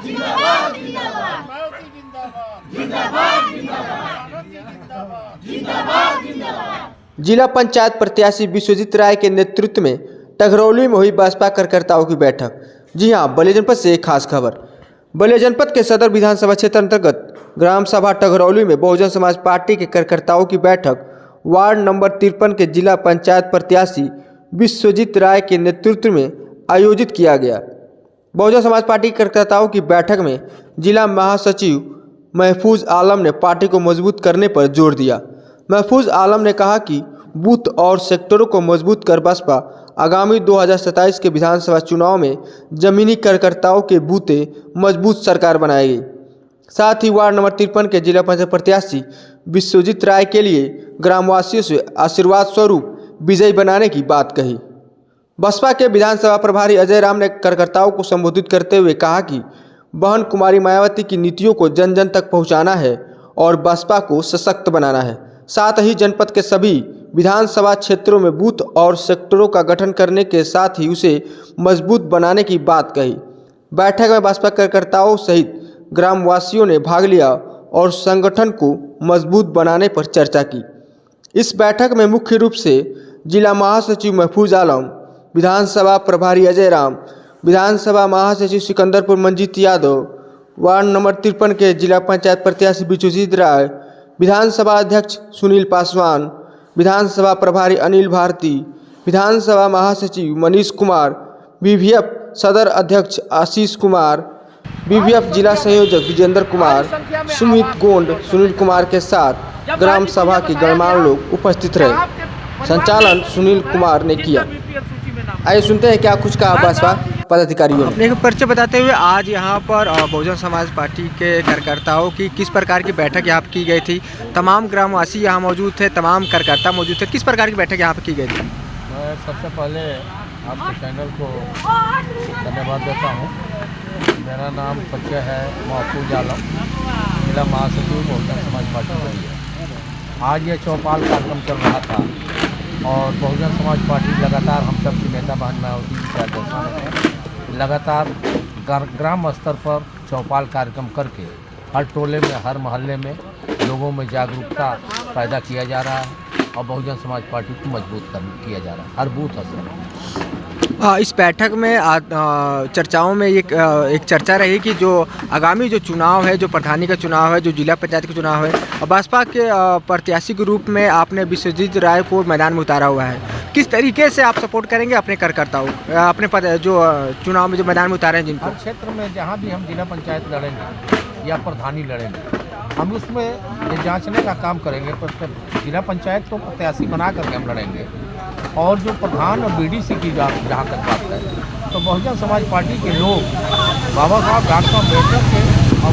जिंदाबाद जिंदाबाद मायावती जिंदाबाद जिंदाबाद जिंदाबाद जिंदाबाद जिंदाबाद। जिला पंचायत प्रत्याशी विश्वजीत राय के नेतृत्व में टघरौली में हुई बसपा कार्यकर्ताओं की बैठक। जी हां, बलिया जनपद से एक खास खबर। बलिया जनपद के सदर विधानसभा क्षेत्र अंतर्गत ग्राम सभा टघरौली में बहुजन समाज पार्टी के कार्यकर्ताओं की बैठक वार्ड नंबर 53 के जिला पंचायत प्रत्याशी विश्वजीत राय के नेतृत्व में आयोजित किया गया। बहुजन समाज पार्टी के कार्यकर्ताओं की बैठक में जिला महासचिव महफूज आलम ने पार्टी को मजबूत करने पर जोर दिया। महफूज आलम ने कहा कि बूथ और सेक्टरों को मजबूत कर बसपा आगामी 2027 के विधानसभा चुनाव में जमीनी कार्यकर्ताओं के बूते मजबूत सरकार बनाएगी। साथ ही वार्ड नंबर 53 के जिला पंचायत प्रत्याशी विश्वजीत राय के लिए ग्रामवासियों से आशीर्वाद स्वरूप विजयी बनाने की बात कही। बसपा के विधानसभा प्रभारी अजय राम ने कार्यकर्ताओं को संबोधित करते हुए कहा कि बहन कुमारी मायावती की नीतियों को जन जन तक पहुंचाना है और बसपा को सशक्त बनाना है। साथ ही जनपद के सभी विधानसभा क्षेत्रों में बूथ और सेक्टरों का गठन करने के साथ ही उसे मजबूत बनाने की बात कही। बैठक में बसपा कार्यकर्ताओं सहित ग्रामवासियों ने भाग लिया और संगठन को मजबूत बनाने पर चर्चा की। इस बैठक में मुख्य रूप से जिला महासचिव महफूज आलम, विधानसभा प्रभारी अजय राम, विधानसभा महासचिव सिकंदरपुर मंजीत यादव, वार्ड नंबर 53 के जिला पंचायत प्रत्याशी विश्वजीत राय, विधानसभा अध्यक्ष सुनील पासवान, विधानसभा प्रभारी अनिल भारती, विधानसभा महासचिव मनीष कुमार, बीवीएफ सदर अध्यक्ष आशीष कुमार, बीवीएफ जिला संयोजक विजेंद्र कुमार, सुमित गोंड, सुनील कुमार के साथ ग्राम सभा के गणमान्य लोग उपस्थित रहे। संचालन सुनील कुमार ने किया। आइए सुनते हैं क्या कुछ कहा बसपा पदाधिकारियों ने। एक परिचय बताते हुए आज यहाँ पर बहुजन समाज पार्टी के कार्यकर्ताओं की किस प्रकार की बैठक यहाँ पर की गई थी। तमाम ग्रामवासी यहाँ मौजूद थे, तमाम कार्यकर्ता मौजूद थे। किस प्रकार की बैठक यहाँ पर की गई थी? मैं सबसे पहले आपके चैनल को धन्यवाद देता हूँ। मेरा नाम परिचय है महफूज आलम, जिला महासचिव बहुजन समाज पार्टी है। आज ये चौपाल कार्यक्रम चल रहा था और बहुजन समाज पार्टी लगातार हम सबकी नेता बहन मायावती जी के आदेशानुसार में लगातार ग्राम स्तर पर चौपाल कार्यक्रम करके हर टोले में, हर मोहल्ले में लोगों में जागरूकता पैदा किया जा रहा है और बहुजन समाज पार्टी को मजबूत किया जा रहा है हर बूथ स्तर। इस बैठक में चर्चाओं में एक चर्चा रही कि जो आगामी जो चुनाव है, जो प्रधानी का चुनाव है, जो जिला पंचायत का चुनाव है, बसपा के प्रत्याशी के रूप में आपने विश्वजीत राय को मैदान में उतारा हुआ है। किस तरीके से आप सपोर्ट करेंगे अपने कार्यकर्ताओं, अपने जो चुनाव में जो मैदान में उतारे हैं जिनको? हर क्षेत्र में जहाँ भी हम जिला पंचायत लड़ेंगे या प्रधानी लड़ेंगे, हम उसमें ये जांचने का काम करेंगे। जिला पंचायत को प्रत्याशी बना करके हम लड़ेंगे और जो प्रधान और बीडीसी की जहाँ तक बात है तो बहुजन समाज पार्टी के लोग बाबा साहब डॉक्टर अम्बेडकर के और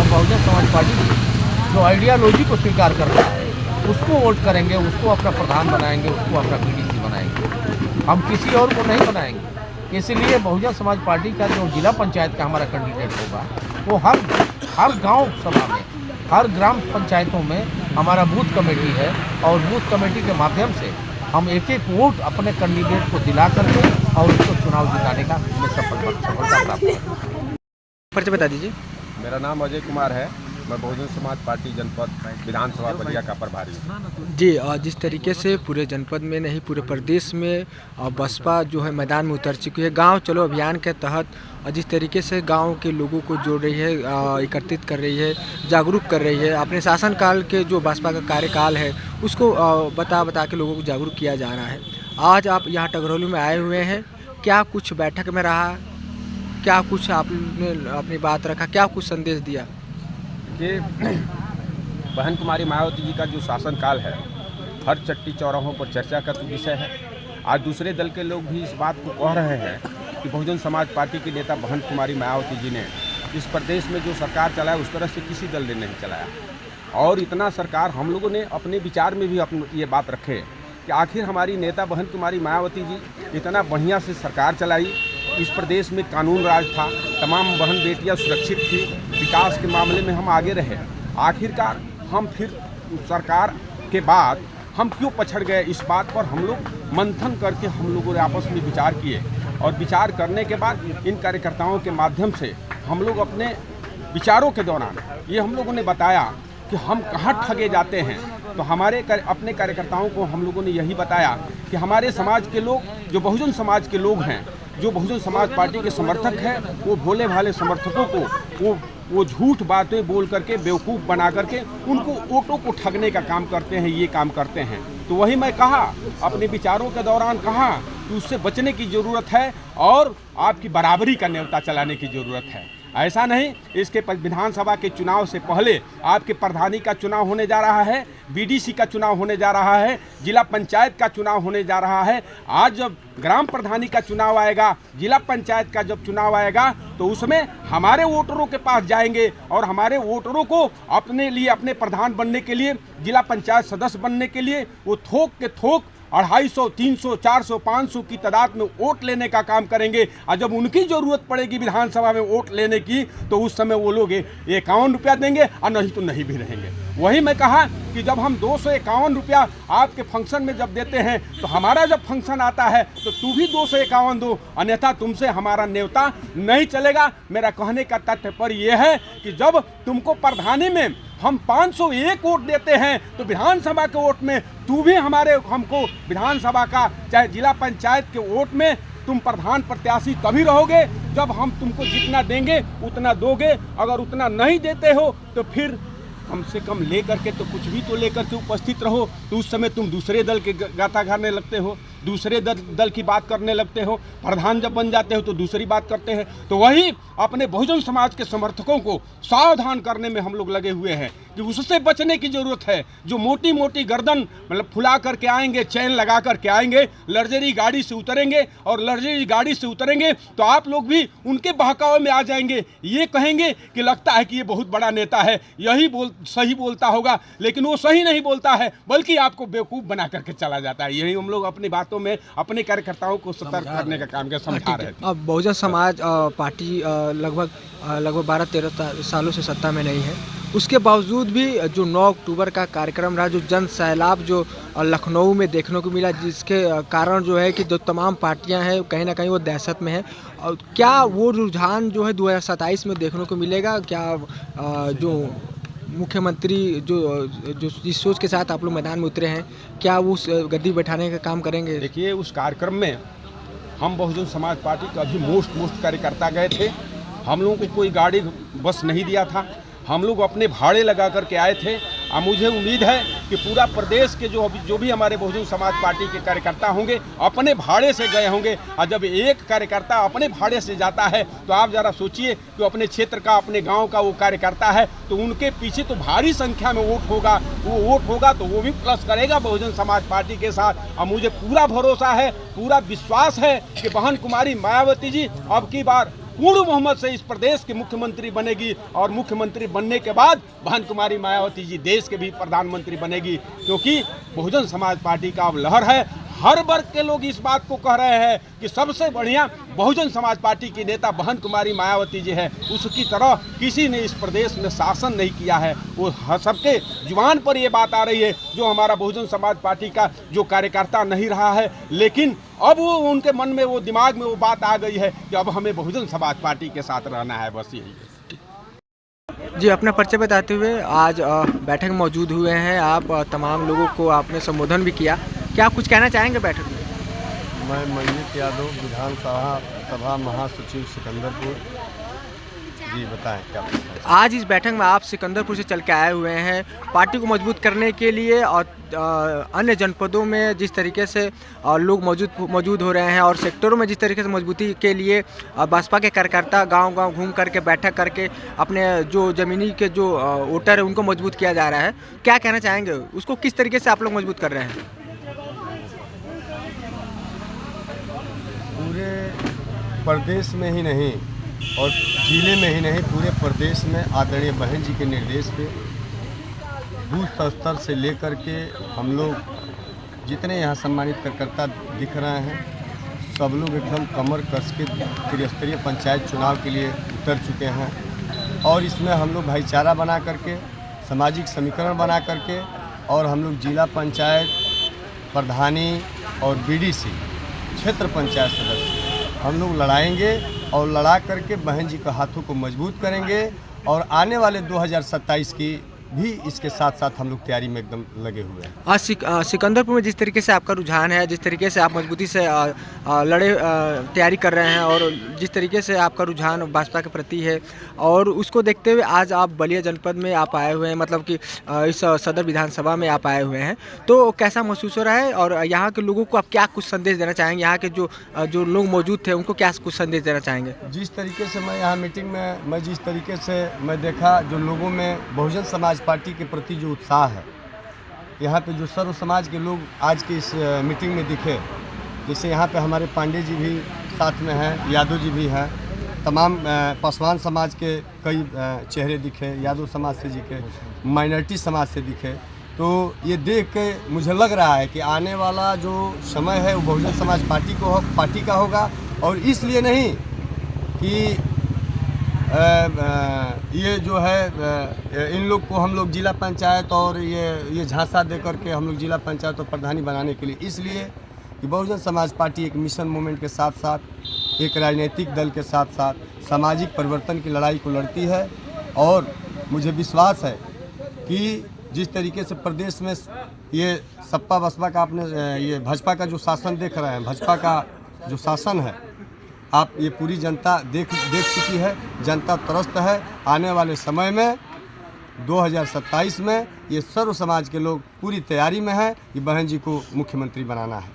बहुजन समाज पार्टी की जो आइडियालॉजी को स्वीकार करता है उसको वोट करेंगे, उसको अपना प्रधान बनाएंगे, उसको अपना बीडीसी बनाएंगे। हम किसी और को नहीं बनाएंगे। इसलिए बहुजन समाज पार्टी का जो जिला पंचायत का हमारा कैंडिडेट होगा वो हर गाँव सभा में, हर ग्राम पंचायतों में हमारा बूथ कमेटी है और बूथ कमेटी के माध्यम से हम एक एक वोट अपने कैंडिडेट को दिला करके और उसको चुनाव जिताने का हमें सफलता प्राप्त है। परिचय बता दीजिए। मेरा नाम अजय कुमार है, मैं बहुजन समाज पार्टी जनपद विधानसभा बलिया का प्रभारी हूँ। जी, जिस तरीके से पूरे जनपद में नहीं पूरे प्रदेश में बसपा जो है मैदान में उतर चुकी है, गांव चलो अभियान के तहत जिस तरीके से गांव के लोगों को जोड़ रही है, एकत्रित कर रही है, जागरूक कर रही है, अपने शासनकाल के जो बसपा का कार्यकाल है उसको बता के लोगों को जागरूक किया जा रहा है। आज आप यहाँ टघरौली में आए हुए हैं, क्या कुछ बैठक में रहा, क्या कुछ आपने अपनी बात रखा, क्या कुछ संदेश दिया? कि बहन कुमारी मायावती जी का जो शासनकाल है हर चट्टी चौराहों पर चर्चा का विषय है। आज दूसरे दल के लोग भी इस बात को कह रहे हैं कि बहुजन समाज पार्टी के नेता बहन कुमारी मायावती जी ने इस प्रदेश में जो सरकार चलाया उस तरह से किसी दल ने नहीं चलाया। और इतना सरकार हम लोगों ने अपने विचार में भी ये बात रखे कि आखिर हमारी नेता बहन कुमारी मायावती जी इतना बढ़िया से सरकार चलाई, इस प्रदेश में कानून राज था, तमाम बहन बेटियां सुरक्षित थी, विकास के मामले में हम आगे रहे। आखिरकार हम फिर सरकार के बाद हम क्यों पछड़ गए, इस बात पर हम लोग मंथन करके हम लोगों ने आपस में विचार किए और विचार करने के बाद इन कार्यकर्ताओं के माध्यम से हम लोग अपने विचारों के दौरान ये हम लोगों ने बताया कि हम कहाँ ठगे जाते हैं। तो अपने कार्यकर्ताओं को हम लोगों ने यही बताया कि हमारे समाज के लोग, जो बहुजन समाज के लोग हैं, जो बहुजन समाज पार्टी के समर्थक हैं, वो भोले भाले समर्थकों को वो झूठ बातें बोल करके, बेवकूफ़ बना करके उनको वोटों को ठगने का काम करते हैं, ये काम करते हैं। तो वही मैं कहा, अपने विचारों के दौरान कहा कि उससे बचने की ज़रूरत है और आपकी बराबरी का न्योता चलाने की ज़रूरत है। ऐसा नहीं, इसके विधानसभा के चुनाव से पहले आपके प्रधानी का चुनाव होने जा रहा है, बीडीसी का चुनाव होने जा रहा है, जिला पंचायत का चुनाव होने जा रहा है। आज जब ग्राम प्रधानी का चुनाव आएगा, जिला पंचायत का जब चुनाव आएगा, तो उसमें हमारे वोटरों के पास जाएंगे और हमारे वोटरों को अपने लिए, अपने प्रधान बनने के लिए, जिला पंचायत सदस्य बनने के लिए वो थोक के थोक 250, 300, 400, 500 की तादाद में वोट लेने का काम करेंगे। और जब उनकी ज़रूरत पड़ेगी विधानसभा में वोट लेने की, तो उस समय वो लोग 51 रुपया देंगे और नहीं तो नहीं भी रहेंगे। वही मैं कहा कि जब हम 251 रुपया आपके फंक्शन में जब देते हैं, तो हमारा जब फंक्शन आता है तो तू भी 251 दो, अन्यथा तुमसे हमारा न्योता नहीं चलेगा। मेरा कहने का तात्पर्य यह है कि जब तुमको प्रधानी में हम 501 वोट देते हैं, तो विधानसभा के वोट में तू भी हमको विधानसभा का, चाहे जिला पंचायत के वोट में तुम प्रधान प्रत्याशी तभी रहोगे जब हम तुमको जितना देंगे उतना दोगे। अगर उतना नहीं देते हो तो फिर कम से कम लेकर के तो कुछ भी तो लेकर के उपस्थित रहो। तो उस समय तुम दूसरे दल के गाता घारने लगते हो, दूसरे दल की बात करने लगते हो। प्रधान जब बन जाते हो तो दूसरी बात करते हैं। तो वही अपने बहुजन समाज के समर्थकों को सावधान करने में हम लोग लगे हुए हैं कि उससे बचने की ज़रूरत है। जो मोटी मोटी गर्दन मतलब फुला करके आएंगे, चैन लगा करके आएंगे, लग्जरी गाड़ी से उतरेंगे और लग्जरी गाड़ी से उतरेंगे तो आप लोग भी उनके बहकावे में आ जाएंगे। ये कहेंगे कि लगता है कि ये बहुत बड़ा नेता है, यही सही बोलता होगा, लेकिन वो सही नहीं बोलता है, बल्कि आपको बेवकूफ़ बना करके चला जाता है। यही हम लोग अपनी बातों में अपने कार्यकर्ताओं को सतर्क करने का काम समझा रहे थे। अब बहुजन समाज पार्टी लगभग 12-13 सालों से सत्ता में नहीं है, उसके बावजूद भी जो 9 अक्टूबर का कार्यक्रम रहा, जो जन सैलाब जो लखनऊ में देखने को मिला, जिसके कारण जो है कि जो तमाम पार्टियां हैं कहीं ना कहीं वो दहशत में है, और क्या वो रुझान जो है 2027 में देखने को मिलेगा? क्या जो मुख्यमंत्री जो जिस सोच के साथ आप लोग मैदान में उतरे हैं, क्या वो उस गद्दी बैठाने का काम करेंगे? देखिए, उस कार्यक्रम में हम बहुजन समाज पार्टी का भी मोस्ट कार्यकर्ता गए थे। हम लोगों को कोई गाड़ी बस नहीं दिया था, हम लोग अपने भाड़े लगा करके आए थे। और मुझे उम्मीद है कि पूरा प्रदेश के जो भी हमारे बहुजन समाज पार्टी के कार्यकर्ता होंगे अपने भाड़े से गए होंगे। और जब एक कार्यकर्ता अपने भाड़े से जाता है तो आप ज़रा सोचिए कि अपने क्षेत्र का, अपने गांव का वो कार्यकर्ता है, तो उनके पीछे तो भारी संख्या में वोट होगा। वो वोट होगा तो वो भी प्लस करेगा बहुजन समाज पार्टी के साथ। और मुझे पूरा भरोसा है, पूरा विश्वास है कि बहन कुमारी मायावती जी अब की बार पूर्ण बहुमत से इस प्रदेश के मुख्यमंत्री बनेगी। और मुख्यमंत्री बनने के बाद बहन कुमारी मायावती जी देश के भी प्रधानमंत्री बनेगी, क्योंकि बहुजन समाज पार्टी का अब लहर है। हर वर्ग के लोग इस बात को कह रहे हैं कि सबसे बढ़िया बहुजन समाज पार्टी की नेता बहन कुमारी मायावती जी है। उसकी तरह किसी ने इस प्रदेश में शासन नहीं किया है। वो सबके जुबान पर ये बात आ रही है, जो हमारा बहुजन समाज पार्टी का जो कार्यकर्ता नहीं रहा है, लेकिन अब वो उनके मन में, वो दिमाग में वो बात आ गई है कि अब हमें बहुजन समाज पार्टी के साथ रहना है, बस यही है। जी, अपना परिचय बताते हुए आज बैठक में मौजूद हुए हैं आप, तमाम लोगों को आपने संबोधन भी किया, क्या कुछ कहना चाहेंगे बैठक में? मैं मनजीत यादव, विधानसभा महासचिव सिकंदरपुर। जी बताएं क्या पूछना है? आज इस बैठक में आप सिकंदरपुर से चल के आए हुए हैं, पार्टी को मजबूत करने के लिए और अन्य जनपदों में जिस तरीके से लोग मौजूद हो रहे हैं और सेक्टरों में जिस तरीके से मजबूती के लिए बसपा के कार्यकर्ता गांव-गांव घूम करके बैठक करके अपने जो ज़मीनी के जो वोटर है उनको मजबूत किया जा रहा है, क्या कहना चाहेंगे? उसको किस तरीके से आप लोग मजबूत कर रहे हैं? पूरे प्रदेश में ही नहीं और जिले में ही नहीं, पूरे प्रदेश में आदरणीय बहन जी के निर्देश पे बूथ स्तर से लेकर के हम लोग जितने यहाँ सम्मानित कार्यकर्ता दिख रहे हैं, सब लोग एकदम कमर कस के त्रिस्तरीय पंचायत चुनाव के लिए उतर चुके हैं। और इसमें हम लोग भाईचारा बना करके, सामाजिक समीकरण बना करके, और हम लोग जिला पंचायत प्रधानी और बीडीसी क्षेत्र पंचायत सदस्य हम लोग लड़ाएंगे और लड़ा करके बहन जी के हाथों को मजबूत करेंगे और आने वाले 2027 की भी इसके साथ साथ हम लोग तैयारी में एकदम लगे हुए हैं। आज सिकंदरपुर में जिस तरीके से आपका रुझान है, जिस तरीके से आप मजबूती से तैयारी कर रहे हैं और जिस तरीके से आपका रुझान भाजपा के प्रति है, और उसको देखते हुए आज आप बलिया जनपद में आप आए हुए हैं, मतलब कि इस सदर विधानसभा में आप आए हुए हैं, तो कैसा महसूस हो रहा है और यहाँ के लोगों को आप क्या कुछ संदेश देना चाहेंगे? यहाँ के जो लोग मौजूद थे उनको क्या कुछ संदेश देना चाहेंगे? जिस तरीके से मैं यहाँ मीटिंग में जिस तरीके से मैं देखा, जो लोगों में बहुजन समाज पार्टी के प्रति जो उत्साह है, यहाँ पे जो सर्व समाज के लोग आज के इस मीटिंग में दिखे, जैसे यहाँ पे हमारे पांडे जी भी साथ में हैं, यादव जी भी हैं, तमाम पासवान समाज के कई चेहरे दिखे, यादव समाज से दिखे, माइनॉरिटी समाज से दिखे। तो ये देख के मुझे लग रहा है कि आने वाला जो समय है वो बहुजन समाज पार्टी का होगा, और इसलिए नहीं कि ये जो है इन लोग को हम लोग जिला पंचायत और ये झांसा दे करके हम लोग जिला पंचायत और प्रधानी बनाने के लिए, इसलिए कि बहुजन समाज पार्टी एक मिशन मूवमेंट के साथ साथ एक राजनीतिक दल के साथ साथ सामाजिक परिवर्तन की लड़ाई को लड़ती है। और मुझे विश्वास है कि जिस तरीके से प्रदेश में ये सपा बसपा का आपने ये भाजपा का जो शासन देख रहे हैं, भाजपा का जो शासन है, आप ये पूरी जनता देख चुकी है, जनता त्रस्त है। आने वाले समय में 2027 में ये सर्व समाज के लोग पूरी तैयारी में हैं कि बहन जी को मुख्यमंत्री बनाना है।